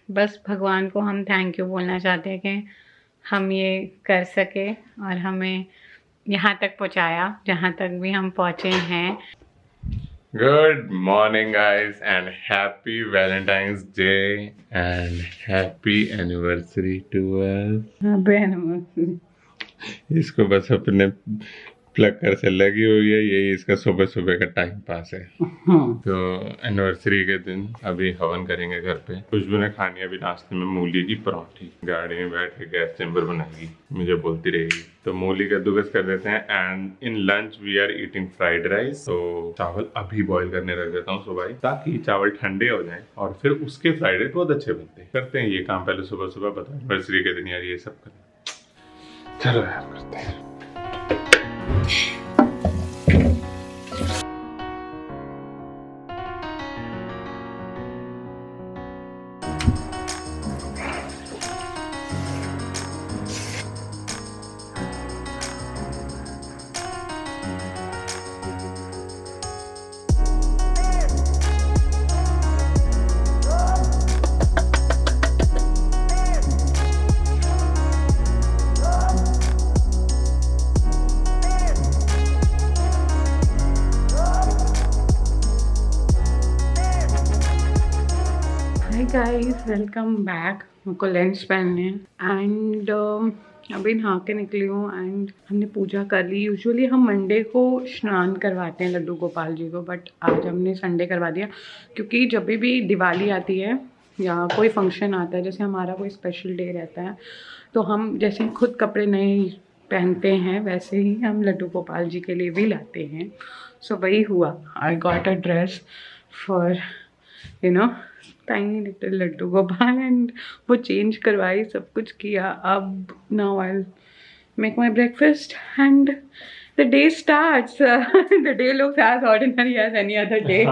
बस भगवान को हम थैंक यू बोलना चाहते हैं कि हम ये कर सके और हमें यहाँ तक पहुँचाया जहाँ तक भी हम पहुँचे हैं। Good morning, guys, and happy Valentine's Day and happy anniversary to us. इसको बस अपने प्लकर से लगी हुई है, यही इसका सुबह सुबह का टाइम पास है। तो एनिवर्सरी के दिन अभी हवन करेंगे घर पे। खुशबू ने खानी अभी नाश्ते में मूली की पराठी, गाड़ी में बैठ के गैस चैम्बर बनाएगी, मुझे बोलती रहेगी। तो मूली कद्दूकस कर देते हैं and in lunch we are eating fried rice. तो चावल अभी बॉईल करने रख देता हूँ सुबह, ताकि चावल ठंडे हो जाएं और फिर उसके फ्राइड राइस बहुत अच्छे बनते हैं। करते हैं ये काम पहले सुबह सुबह, बताओ एनिवर्सरी के दिन यार ये सब करें। चलो यार करते हैं। Guys welcome back. मुझको लेंस पहनने एंड अभी नहा के निकली हूँ एंड हमने पूजा कर ली। यूजुअली हम मंडे को स्नान करवाते हैं लड्डू गोपाल जी को, बट आज हमने संडे करवा दिया क्योंकि जब भी दिवाली आती है या कोई फंक्शन आता है, जैसे हमारा कोई स्पेशल डे रहता है, तो हम जैसे खुद कपड़े नए पहनते हैं वैसे ही हम लड्डू गोपाल जी के लिए भी लाते हैं। सो वही हुआ, I got a dress for tiny little Laddu Gopal and वो चेंज करवाई, सब कुछ किया। अब now I make my breakfast and the day starts. The day looks as ordinary as any other day,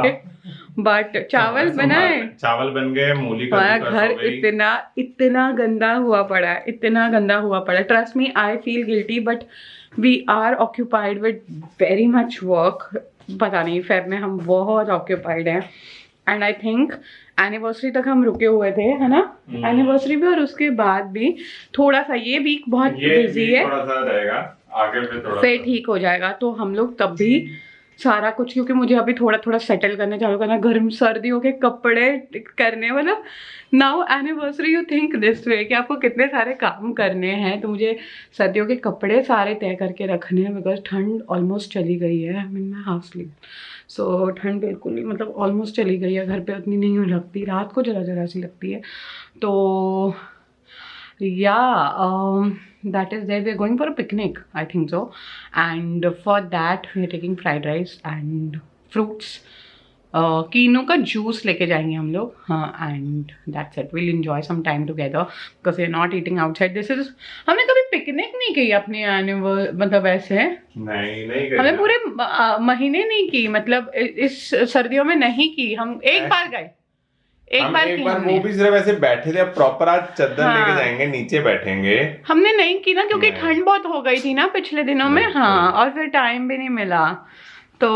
but चावल बनाए, चावल बन गए, मूली का हमारा घर इतना गंदा हुआ पड़ा है, इतना गंदा हुआ पड़ा है। Trust me, I feel guilty but we are occupied with very much work. पता नहीं, फेब में हम बहुत ऑक्यूपाइड हैं एंड आई थिंक एनिवर्सरी तक हम रुके हुए थे, है ना? एनिवर्सरी भी और उसके बाद भी थोड़ा सा ये वीक बहुत बिजी है, थोड़ा सा रहेगा, आगे फिर ठीक हो जाएगा। तो हम लोग तब भी सारा कुछ, क्योंकि मुझे अभी थोड़ा थोड़ा सेटल करने चालू करना, गर्म सर्दियों के कपड़े करने, मतलब now anniversary you think this way कि आपको कितने सारे काम करने हैं। तो मुझे सर्दियों के कपड़े सारे तय करके रखने हैं बिकॉज ठंड ऑलमोस्ट चली गई है। आई मीन मैं हाफ स्लीव, सो ठंड बिल्कुल ही मतलब ऑलमोस्ट चली गई है। घर पे उतनी नहीं लगती, रात को जरा जरा सी लगती है। तो yeah, that is there. We are going for a picnic, I think so, and for that we are taking fried rice and fruits. Kinnow का जूस लेके जाएंगे हम लोग, हाँ, and that's it. Will enjoy some time together because we are not eating outside. This is, हमने कभी picnic नहीं की अपनी एनुअल, मतलब ऐसे नहीं हमने पूरे महीने नहीं की, मतलब इस सर्दियों में नहीं की। हम एक बार गए, एक बार वो भी सिर्फ ऐसे बैठे थे। अब प्रॉपर आज चादर लेके जाएंगे, नीचे बैठेंगे। हमने नहीं की ना क्योंकि ठंड बहुत हो गई थी ना पिछले दिनों में, हाँ, और फिर टाइम भी नहीं मिला। तो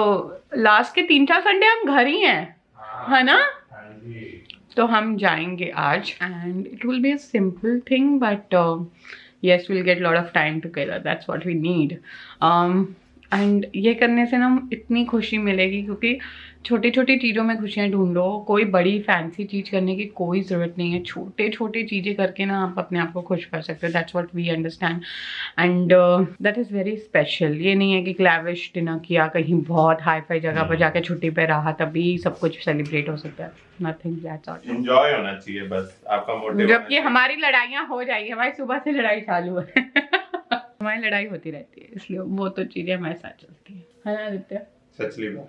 लास्ट के 3-4 संडे हम घर ही हैं, है ना? तो हम जाएंगे आज and it will be a simple thing but yes, we'll get a lot of time together. That's what we need. And ये करने से ना इतनी खुशी मिलेगी, क्योंकि छोटी छोटी चीज़ों में खुशियाँ ढूंढो। कोई बड़ी फैंसी चीज़ करने की कोई ज़रूरत नहीं है, छोटे छोटे चीज़ें करके ना आप अपने आप को खुश कर सकते हो। That's what we understand and that is very special. ये नहीं है कि क्लैविश डिनर किया, कहीं बहुत हाई फाई जगह पर जाके छुट्टी पे रहा तभी सब कुछ सेलिब्रेट हो सकता है। Nothing, that's all. एंजॉय होना चाहिए बस, आपका मोटिव। जबकि हमारी लड़ाइयाँ हो जाएगी, हमारी सुबह से लड़ाई चालू है। हमारी लड़ाई होती रहती है, इसलिए वो तो चीजें हमारे साथ चलती है ना आदित्य? सचली बात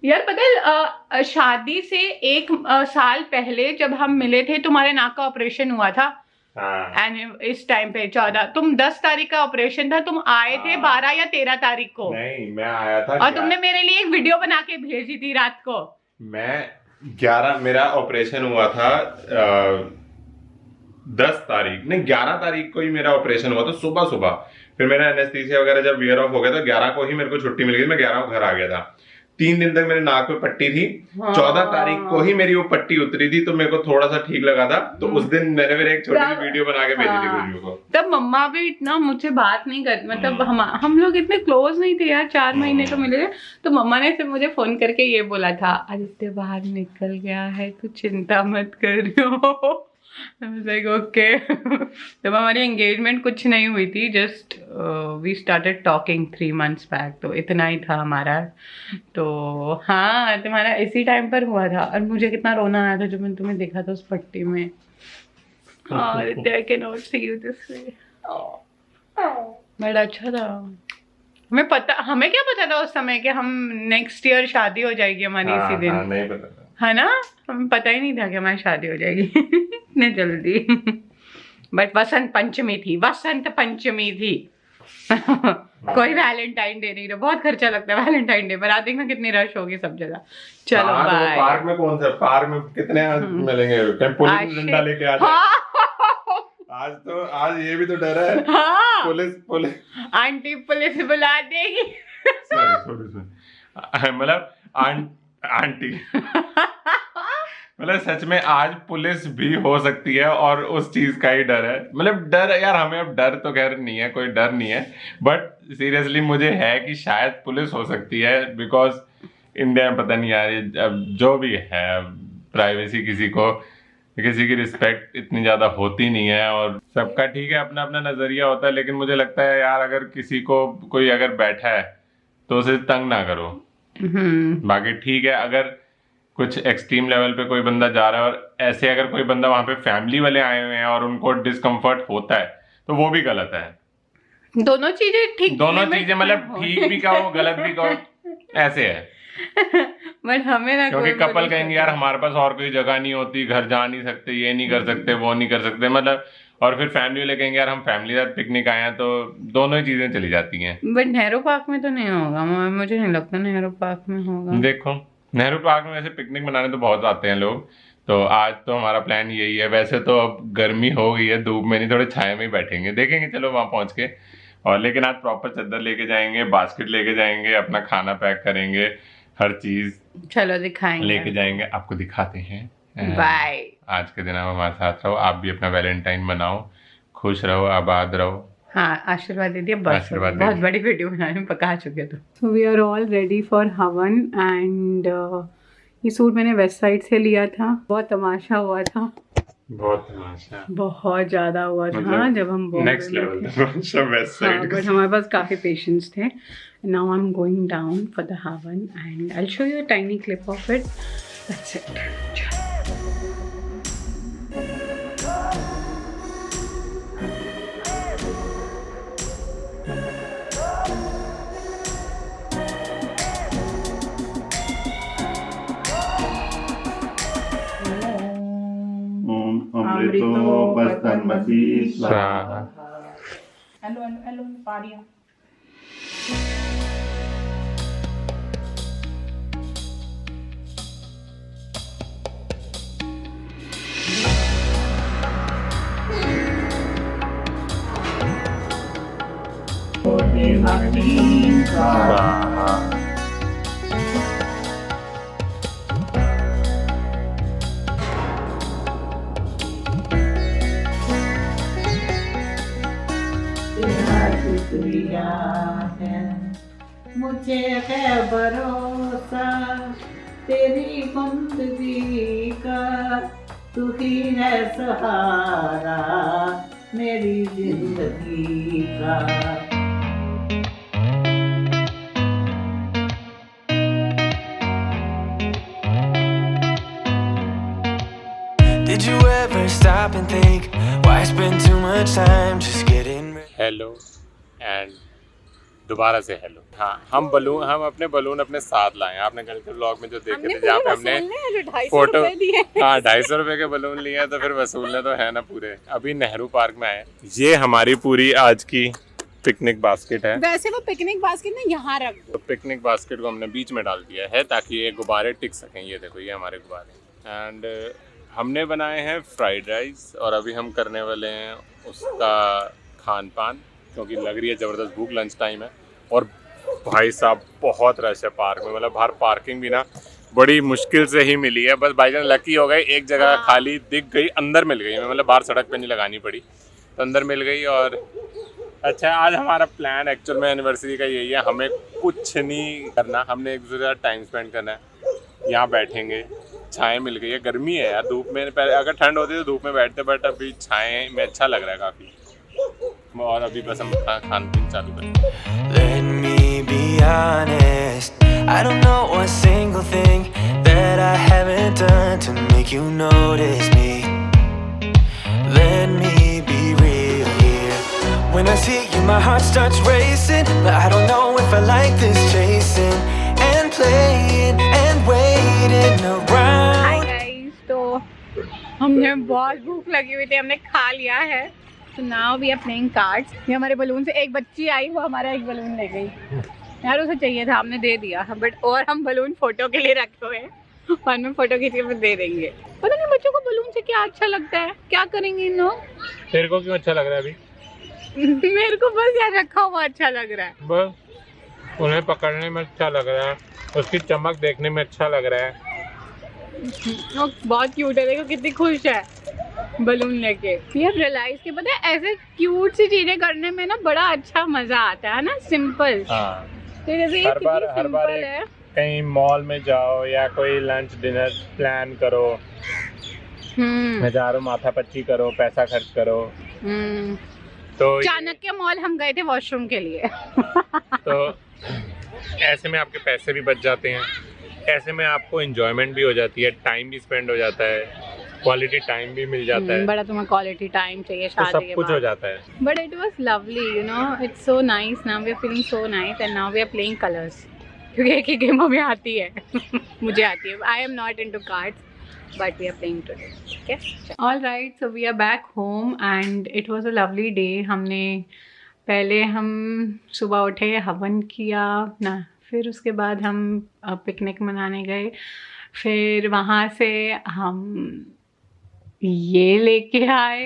यार, पता है शादी से 1 साल पहले जब हम मिले थे, तुम्हारे नाक का ऑपरेशन हुआ था। एंड इस टाइम पे 14, तुम 10 तारीख का ऑपरेशन था, तुम आए थे 12 या 13 तारीख को। नहीं, मैं आया था और तुमने मेरे लिए एक वीडियो बना के भेजी थी रात को। मैं 11, मेरा ऑपरेशन हुआ था 10 तारीख नहीं 11 तारीख को ही मेरा ऑपरेशन हुआ था, सुबह सुबह। फिर मेरा एनेस्थीसिया वगैरह जब वियर ऑफ हो गया तो 11 को ही मेरे को छुट्टी मिल गई, मैं 11 को घर आ गया था। 3 दिन तक मेरे नाक पे पट्टी थी। 14 तारीख को ही मेरी वो पट्टी उतरी थी, तो मेरे को थोड़ा सा ठीक लगा था। तो उस दिन मैंने फिर एक छोटी सी वीडियो बना के भेजी थी खुशबू को। तब मम्मा भी इतना मुझसे बात नहीं करती, मतलब हम लोग इतने क्लोज नहीं थे यार, 4 महीने तो मिले थे। तो मम्मा ने फिर मुझे फोन करके ये बोला था, आदित्य बाहर निकल गया है, तू चिंता मत करियो। ओके। तब हमारी एंगेजमेंट कुछ नहीं हुई थी, just we started talking 3 months back, तो इतना ही था हमारा। तो हाँ, तुम्हारा इसी टाइम पर हुआ था, और मुझे कितना रोना आया था जब मैंने तुम्हें देखा था उस पट्टी में। I cannot see you this way. बड़ा अच्छा था। हमें क्या पता था उस समय कि हम नेक्स्ट ईयर शादी हो जाएगी हमारी इसी दिन। नहीं पता था, है ना, हमें पता ही नहीं था कि हमारी शादी हो जाएगी इतने जल्दी। बट वसंत पंचमी थी, वसंत पंचमी थी। कोई वैलेंटाइन डे नहीं रहा, बहुत खर्चा लगता है वैलेंटाइन डे पर। आज देखना कितनी रश होगी सब जगह। चलो बाय। पार्क में कौन सा पार्क में कितने मिलेंगे? पुलिस डंडा लेके आ जाए। आज ये भी तो डर है। हाँ। पुलिस आंटी पुलिस बुला देगी। मतलब आंटी मतलब सच में आज पुलिस भी हो सकती है, और उस चीज का ही डर है। मतलब डर यार, हमें अब डर तो खैर नहीं है, कोई डर नहीं है, बट सीरियसली मुझे है कि शायद पुलिस हो सकती है। बिकॉज इंडिया में पता नहीं यार, अब जो भी है, प्राइवेसी किसी की रिस्पेक्ट इतनी ज्यादा होती नहीं है, और सबका ठीक है, अपना अपना नजरिया होता है। लेकिन मुझे लगता है यार, अगर किसी को कोई अगर बैठा है तो उसे तंग ना करो। बाकी ठीक है, अगर कुछ एक्सट्रीम लेवल पे कोई बंदा जा रहा है, और ऐसे अगर कोई बंदा वहां पे फैमिली वाले आए हुए हैं और उनको डिस्कम्फर्ट होता है, तो वो भी गलत है। दोनों चीजें ठीक, दोनों चीजें मतलब ठीक भी कहो गलत भी कहो, ऐसे है। बट हमें ना, क्योंकि कपल कहेंगे यार हमारे पास और कोई जगह नहीं होती, घर जा नहीं सकते, ये नहीं कर सकते, वो नहीं कर सकते, मतलब। और फिर फैमिली वाले कहेंगे यार हम फैमिली के साथ पिकनिक आए हैं, तो दोनों ही चीजें चली जाती हैं। बट नेहरू पार्क में तो नहीं होगा, मुझे नहीं लगता नेहरू पार्क में होगा। देखो, नेहरू पार्क में वैसे पिकनिक मनाने तो बहुत आते हैं लोग, तो आज तो हमारा प्लान यही है। वैसे तो अब गर्मी हो गई है, धूप में नहीं, थोड़े छाए में ही बैठेंगे, देखेंगे चलो वहां पहुंच के। और लेकिन आज प्रॉपर चादर लेके जाएंगे, बास्केट लेके जाएंगे, अपना खाना पैक करेंगे, हर चीज चलो दिखाएंगे, लेके जाएंगे, आपको दिखाते हैं। बाय। आज के दिन आप हमारे साथ रहो, आप भी अपना वैलेंटाइन मनाओ, खुश रहो, आबाद रहो। हाँ, आशीर्वाद दीजिए बस। बहुत बड़ी वीडियो बनाने में पका चुके तो। So we are all ready for havan, and ये सूट मैंने वेस्ट साइड से लिया था। बहुत तमाशा हुआ था, बहुत ज्यादा हुआ था, मतलब जब हम नेक्स्ट लेवल था वेस्ट साइड। बट हमारे पास काफी पेशेंस थे। Now I am going down for the havan, and I will show you a tiny clip of it. That's it. अमृतोपस्तन्मसि स्वाहा। हेलो पारिया। स्वाहा। शुक्रिया है मुझे है भरोसा तेरी बंदगी का, तू ही है सहारा मेरी जिंदगी का। Did you ever stop and think why spend too much time just getting ready? Hello and दोबारा से हेलो। हाँ, हम अपने बलून अपने साथ लाए हैं। आपने कल के ब्लॉग में जो देखे थे, जहाँ पे हमने फोटो, हाँ 250 रुपए के बलून लिए हैं, तो फिर वसूलने तो है ना पूरे। अभी नेहरू पार्क में आए। ये हमारी पूरी आज की पिकनिक बास्केट है। वैसे वो पिकनिक बास्केट ना यहाँ रख दो। तो पिकनिक बास्केट को हमने बीच में डाल दिया है ताकि ये गुब्बारे टिक सकें। ये देखो, ये हमारे गुब्बारे। एंड हमने बनाए हैं फ्राइड राइस, और अभी हम करने वाले हैं उसका खान पान, क्योंकि लग रही है ज़बरदस्त भूख, लंच टाइम है। और भाई साहब बहुत रश है पार्क में, मतलब बाहर पार्किंग भी ना बड़ी मुश्किल से ही मिली है। बस भाईजान लकी हो गए, एक जगह खाली दिख गई, अंदर मिल गई, मतलब बाहर सड़क पे नहीं लगानी पड़ी, तो अंदर मिल गई। और अच्छा, आज हमारा प्लान एक्चुअल में एनिवर्सरी का यही है, हमें कुछ नहीं करना, हमने एक दूसरे के साथ टाइम स्पेंड करना है। यहाँ बैठेंगे, छाएँ मिल गई है, गर्मी है यार, धूप में पहले अगर ठंड होती तो धूप में बैठते, बट अभी छाएँ में अच्छा लग रहा है काफ़ी। और अभी बस हम खान पीन चालू करें। Let me be honest, I don't know a single thing that I haven't done to make you notice me. Let me be real here. When I see you, my heart starts racing, but I don't know if I like this chasing and playing and waiting around. Hi guys, तो हमने बहुत भूख लगी हुई थी, हमने खा लिया है। तो now we are playing cards. ये हमारे बलून से एक बच्ची आई, वो हमारा एक बलून ले गई यार, उसे चाहिए था, हमने दे दिया, बट और हम बलून फोटो के लिए रखे हुए हैं और में फोटो खींच के फिर दे देंगे। पता नहीं बच्चों को बलून से क्या अच्छा लगता है, क्या करेंगे इन लोग। तेरे को क्यों अच्छा लग रहा है अभी? मेरे को बस यार रखा हुआ अच्छा लग रहा है, बस उन्हें पकड़ने में अच्छा लग रहा है, उसकी चमक देखने में अच्छा लग रहा है। वो बहुत क्यूट है, देखो कितनी खुश है बलून लेके। ये रियलाइज के पता है ऐसे क्यूट सी चीजें करने में ना बड़ा अच्छा मजा आता है ना, सिंपल। हाँ, तो जैसे हर बार है, कहीं मॉल में जाओ या कोई लंच डिनर प्लान करो, हजारों माथा पच्ची करो, पैसा खर्च करो। तो चाणक्य मॉल हम गए थे वॉशरूम के लिए तो ऐसे में आपके पैसे भी बच जाते हैं, ऐसे में आपको एंजॉयमेंट भी हो जाती है, टाइम भी स्पेंड हो जाता है, क्वालिटी टाइम भी मिल जाता है। बड़ा तुम्हें क्वालिटी टाइम चाहिए तो शादी सब के कुछ बाद। हो जाता है। But it was lovely, you know, it's so nice. Now we are feeling so nice and now we are playing colours, क्योंकि एक ही गेम हमें आती है मुझे आती है। I am not into cards but we are playing today. Okay, all right, so we are back home and it was a lovely day. हमने पहले हम सुबह उठे, हवन किया ना, फिर उसके बाद हम पिकनिक मनाने गए, फिर वहाँ से हम ये लेके आए।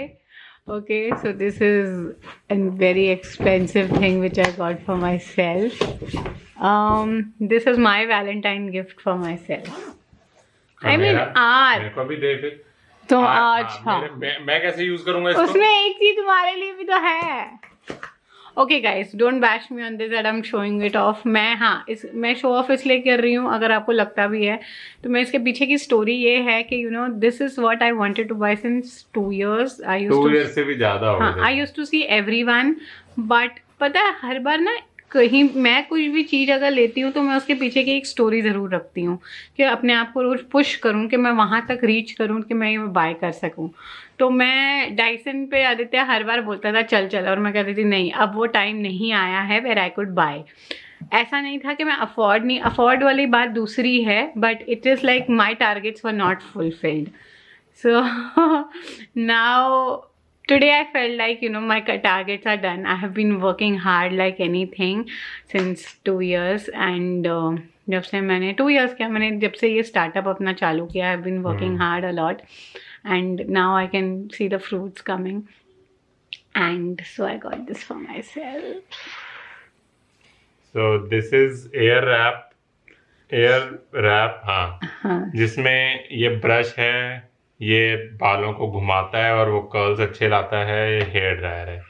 Okay, so this is a very expensive thing which I got for myself. This is my Valentine gift for myself. I mean, आज मेरे को भी दे फिर। तो आज हाँ, मैं कैसे यूज करूंगा इसको? उसमें एक चीज तुम्हारे लिए भी तो है। Okay guys, don't bash me on this that I am showing it of. मैं शो ऑफ इसलिए कर रही हूँ, अगर आपको लगता भी है तो। मैं इसके पीछे की स्टोरी ये है कि you know this is what I wanted to buy since 2 years। 2 years से भी ज्यादा हो गए। I used to see everyone, but पता है हर बार ना कहीं मैं कुछ भी चीज़ अगर लेती हूँ तो मैं उसके पीछे की एक स्टोरी ज़रूर रखती हूँ कि अपने आप को रोज़ पुश करूँ कि मैं वहाँ तक रीच करूँ कि मैं ये बाय कर सकूँ। तो मैं डाइसन पे आदित्य हर बार बोलता था चल चल, और मैं कहती थी नहीं, अब वो टाइम नहीं आया है वेयर आई कुड बाय। ऐसा नहीं था कि मैं अफोर्ड वाली बात दूसरी है, but it is like my targets were not fulfilled. So now today I felt like, you know, my targets are done. I have been working hard like anything since 2 years and जब से मैंने 2 years क्या, मैंने जब से ये startup अपना चालू किया, I have been working hard a lot and now I can see the fruits coming and so I got this for myself. So this is air wrap हाँ, जिसमें ये ब्रश है, ये बालों को घुमाता है और वो कर्ल्स अच्छे लाता है, ये हेयर ड्रायर है।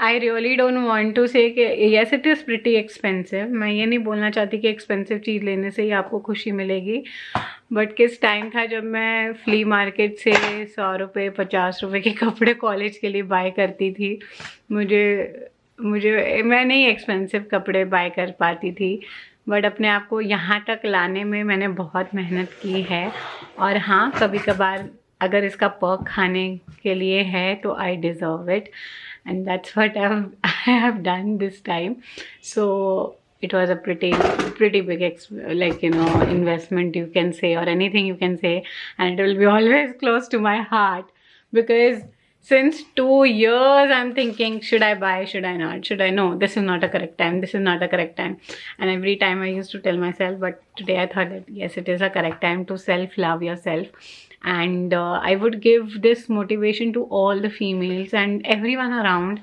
I really don't want to say कि yes it is pretty expensive। मैं ये नहीं बोलना चाहती कि एक्सपेंसिव चीज़ लेने से ही आपको खुशी मिलेगी, बट किस टाइम था जब मैं फ्ली मार्केट से 100 रुपये 50 रुपये के कपड़े कॉलेज के लिए बाय करती थी। मैं नहीं एक्सपेंसिव कपड़े बाय कर पाती थी, बट अपने आप को यहाँ तक लाने में मैंने बहुत मेहनत की है। और हाँ, कभी कभार अगर इसका पर्क खाने के लिए है तो I deserve it and that's what I have done this time. So it was a pretty big like, you know, investment you can say, or anything you can say, and it will be always close to my heart because since 2 years I'm thinking, should I buy, should I not, should I, no, this is not a correct time, this is not a correct time. And every time I used to tell myself, but today I thought that yes, it is a correct time to self love yourself. And I would give this motivation to all the females and everyone around.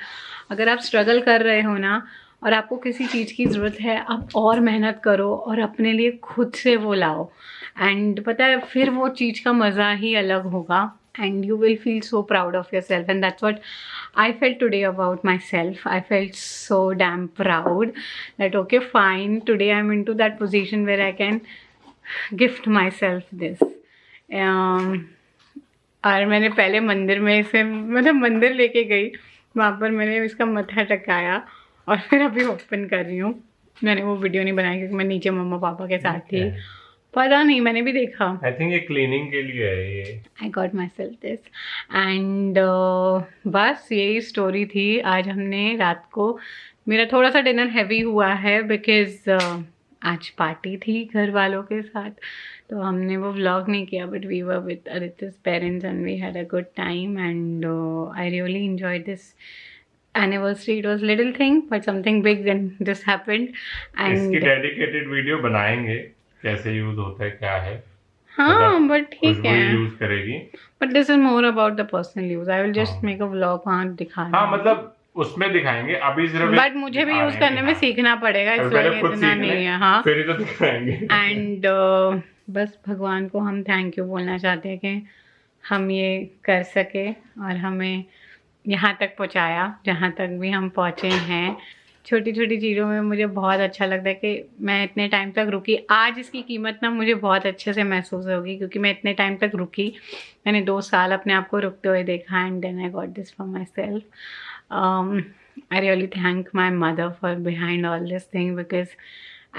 अगर आप struggle कर रहे हो ना, और आपको किसी चीज़ की ज़रूरत है, आप और मेहनत करो और अपने लिए खुद से वो लाओ, एंड पता है फिर वो चीज़ का मज़ा ही अलग होगा, and you will feel so proud of yourself. And that's what I felt today about myself. I felt so damn proud that okay fine, today I'm into that position where I can gift myself this. और मैंने पहले मंदिर में इसे मतलब मंदिर लेके गई, वहाँ पर मैंने इसका मत्था टकाया और फिर अभी ओपन कर रही हूँ। मैंने वो वीडियो नहीं बनाई क्योंकि मैं नीचे मम्मा पापा के साथ थी, पता नहीं मैंने भी देखा। आई थिंक ये क्लीनिंग के लिए है ये। I got my self this and बस यही स्टोरी थी। आज हमने रात को, मेरा थोड़ा सा डिनर हैवी हुआ है बिकॉज आज पार्टी थी घर वालों के साथ, तो हमने वो व्लॉग नहीं किया, but we were with Aditya's parents and we had a good time and I really enjoyed this anniversary. It was little thing but something big then just happened and इसकी डेडिकेटेड वीडियो बनाएंगे, कैसे use होता है क्या है। हाँ but ठीक है, यूज करेगी, but this is more about the personal use. I will just make a vlog वहाँ दिखाना। हाँ मतलब उसमें दिखाएंगे, अभी सिर्फ बट मुझे भी यूज करने में सीखना पड़ेगा, इसलिए इतना नहीं है। हाँ फिर तो दिखाएंगे। एंड बस भगवान को हम थैंक यू बोलना चाहते हैं कि हम ये कर सके और हमें यहाँ तक पहुँचाया जहाँ तक भी हम पहुँचे हैं। छोटी छोटी चीज़ों में मुझे बहुत अच्छा लगता है कि मैं इतने टाइम तक रुकी। आज इसकी कीमत ना मुझे बहुत अच्छे से महसूस होगी क्योंकि मैं इतने टाइम तक रुकी। मैंने 2 साल अपने आप को रुकते हुए देखा and then I got this for myself. I really thank my mother for behind all this thing because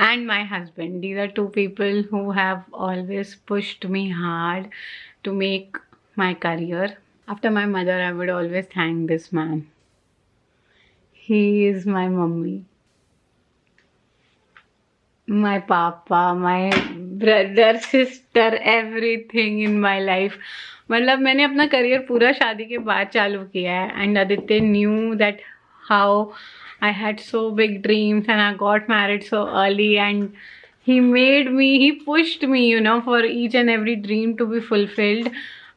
and my husband, these are 2 people who have always pushed me hard to make my career. After my mother, I would always thank this man. He is my mummy, my papa, my brother, sister, everything in my life. मतलब मैंने अपना career पूरा शादी के बाद चालू किया है and Aditya knew that how I had so big dreams and I got married so early and he made me, he pushed me, you know, for each and every dream to be fulfilled.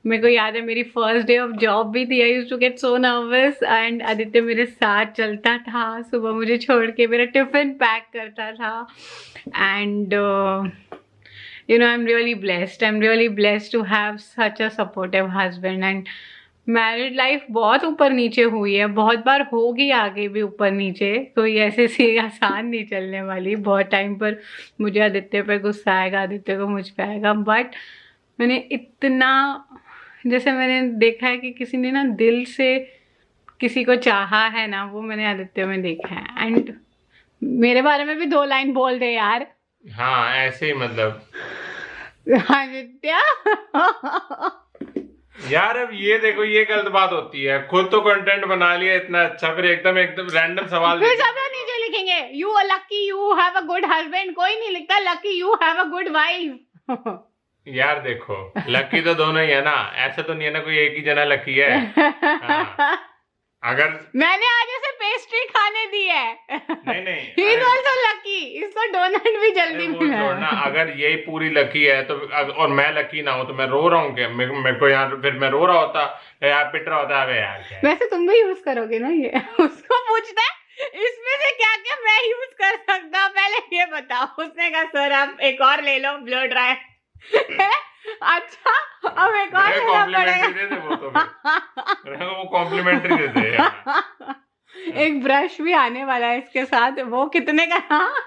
मेरे को याद है मेरी first day of job भी थी। I used to get so nervous and Aditya मेरे साथ चलता था, सुबह मुझे छोड़ के मेरा टिफ़िन पैक करता था and you know, I'm really blessed. I'm really blessed to have such a supportive husband and married life बहुत ऊपर नीचे हुई है, बहुत बार होगी आगे भी ऊपर नीचे, तो ये ऐसे सी आसान नहीं चलने वाली। बहुत टाइम पर मुझे आदित्य पे गुस्सा आएगा, आदित्य को मुझ पे आएगा, बट मैंने इतना, जैसे मैंने देखा है कि किसी ने ना दिल से किसी को चाहा है ना, वो मैंने आदित्य में देखा है। एंड मेरे बारे में भी 2 लाइन बोल दे यार। हाँ ऐसे ही मतलब आदित्य यार अब ये देखो, ये गलत बात होती है। खुद तो कंटेंट बना लिया इतना अच्छा, फिर एकदम रैंडम सवाल फिर सब लोग नीचे लिखेंगे you are lucky you have a good husband. कोई नहीं लिखता lucky you have a good wife. यार देखो लकी तो दोनों ही है ना, ऐसा तो नहीं है ना कोई एक ही जना लकी है। हाँ। अगर मैंने आज ऐसे पेस्ट्री खाने दी है। नहीं ही इज आल्सो लकी, इसको डोनट भी जल्दी मिला। छोड़ना, अगर यही पूरी लकी है तो और मैं लकी ना हूं तो मैं रो रहा हूँ क्या? मेरे को यार फिर मैं रो रहा होता यार, पिट रहा होता है यार क्या? वैसे तुम भी यूज करोगे ना ये? उसको पूछता है इसमें से क्या क्या मैं यूज कर सकता हूँ, पहले ये बताओ। उसने कहा सर आप एक और ले लो ब्लो ड्राई। अच्छा अब एक और लेना पड़ेगा। वो कॉम्प्लीमेंट्री दे दे। एक ब्रश भी आने वाला है इसके साथ, वो कितने का?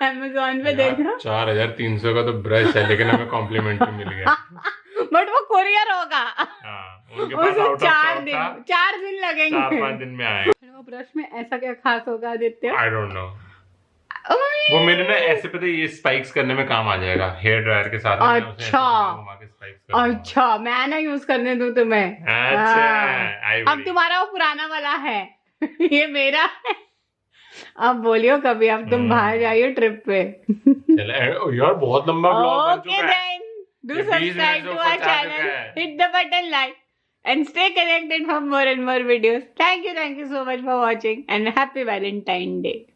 अमेज़न पे देखना 4300 का तो ब्रश है, लेकिन हमें कॉम्प्लीमेंट्री मिल गया। बट वो कोरियर होगा। उनके पास आउट ऑफ 4 दिन लगेंगे, 4-5 दिन में आए। वो ब्रश में ऐसा क्या खास होगा आदित्य? I don't know. वो मेरे ना ऐसे पता ये स्पाइक्स करने में काम आ जाएगा, हेयर ड्रायर के साथ। अच्छा मैं ना यूज करने दूं तुम्हें। अच्छा अब तुम्हारा वो पुराना वाला है। ये मेरा है। अब बोलियो कभी अब तुम बाहर जाइए ट्रिप पे। यार बहुत लंबा ब्लॉग बन चुका है। Do subscribe to our channel, hit the button like and stay connected for more and more videos. Thank you so much for watching and happy Valentine's Day.